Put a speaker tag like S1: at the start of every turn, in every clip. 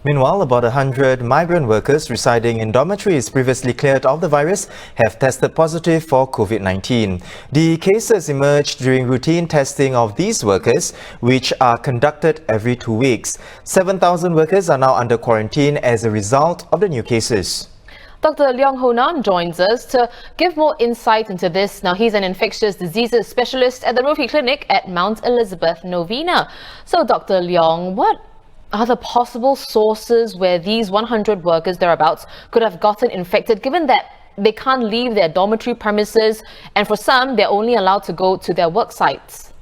S1: Meanwhile, about 100 migrant workers residing in dormitories previously cleared of the virus have tested positive for COVID-19. The cases emerged during routine testing of these workers, which are conducted every 2 weeks. 7,000 workers are now under quarantine as a result of the new cases.
S2: Dr. Leong joins us to give more insight into this. Now, he's an infectious diseases specialist at the Rophi Clinic at Mount Elizabeth Novena. So, Dr. Leong, what are the possible sources where these 100 workers thereabouts could have gotten infected, given that they can't leave their dormitory premises and for some, they're only allowed to go to their work sites?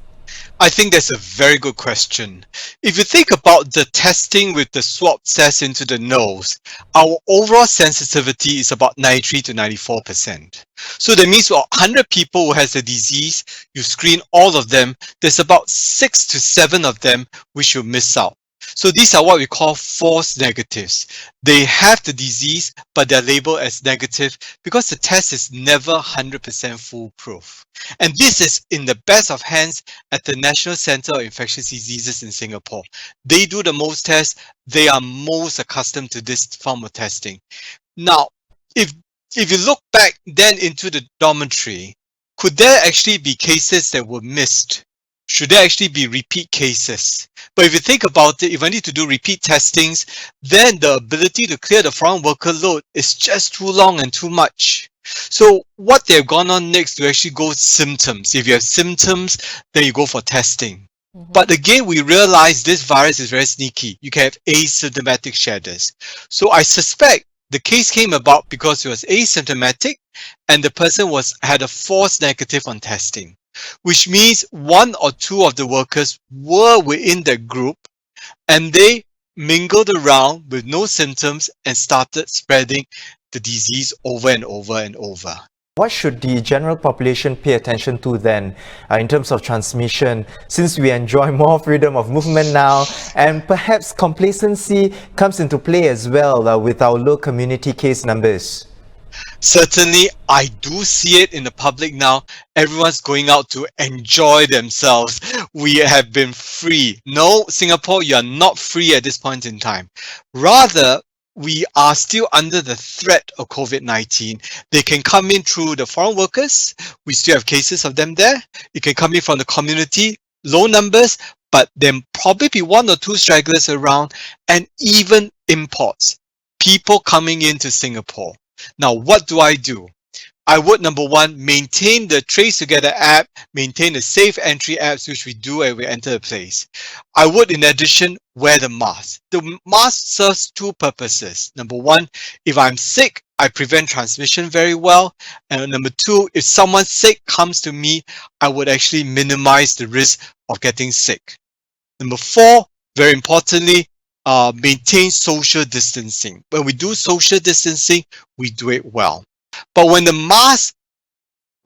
S3: I think that's a very good question. If you think about the testing with the swab test into the nose, our overall sensitivity is about 93 to 94%. So that means for 100 people who has the disease, you screen all of them, there's about 6 to 7 of them which you miss out. So these are what we call false negatives. They have the disease, but they're labeled as negative because the test is never 100% foolproof. And this is in the best of hands at the National Center of Infectious Diseases in Singapore. They do the most tests. They are most accustomed to this form of testing. Now, if you look back then into the dormitory, could there actually be cases that were missed? Should there actually be repeat cases? But if you think about it, if I need to do repeat testings, then the ability to clear the foreign worker load is just too long and too much. So what they've gone on next to actually go symptoms. If you have symptoms, then you go for testing. But again, we realize this virus is very sneaky. You can have asymptomatic shedders. So I suspect the case came about because it was asymptomatic and the person had a false negative on testing, which means 1 or 2 of the workers were within the group and they mingled around with no symptoms and started spreading the disease over and over and over.
S1: What should the general population pay attention to then in terms of transmission, since we enjoy more freedom of movement now and perhaps complacency comes into play as well with our low community case numbers?
S3: Certainly, I do see it in the public now. Everyone's going out to enjoy themselves. We have been free. No, Singapore, you are not free at this point in time. Rather, we are still under the threat of COVID-19. They can come in through the foreign workers. We still have cases of them there. It can come in from the community, low numbers, but there probably be 1 or 2 stragglers around, and even imports, people coming into Singapore. Now, what do? I would, number 1, maintain the Trace Together app, maintain the safe entry apps, which we do when we enter a place. I would, in addition, wear the mask. The mask serves 2 purposes. Number 1, if I'm sick, I prevent transmission very well. And number 2, if someone sick comes to me, I would actually minimize the risk of getting sick. Number 4, very importantly, maintain social distancing. When we do social distancing, we do it well. But when the mask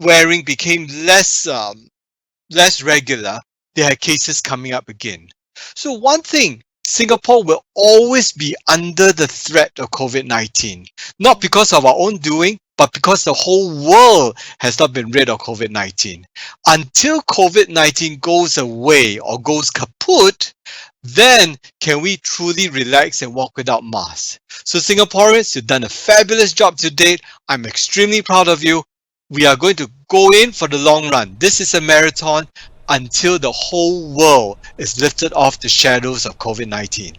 S3: wearing became less regular, there are cases coming up again. So one thing, Singapore will always be under the threat of COVID-19, not because of our own doing, but because the whole world has not been rid of COVID-19. Until COVID-19 goes away or goes kaput, then can we truly relax and walk without masks? So Singaporeans, you've done a fabulous job to date. I'm extremely proud of you. We are going to go in for the long run. This is a marathon until the whole world is lifted off the shadows of COVID-19.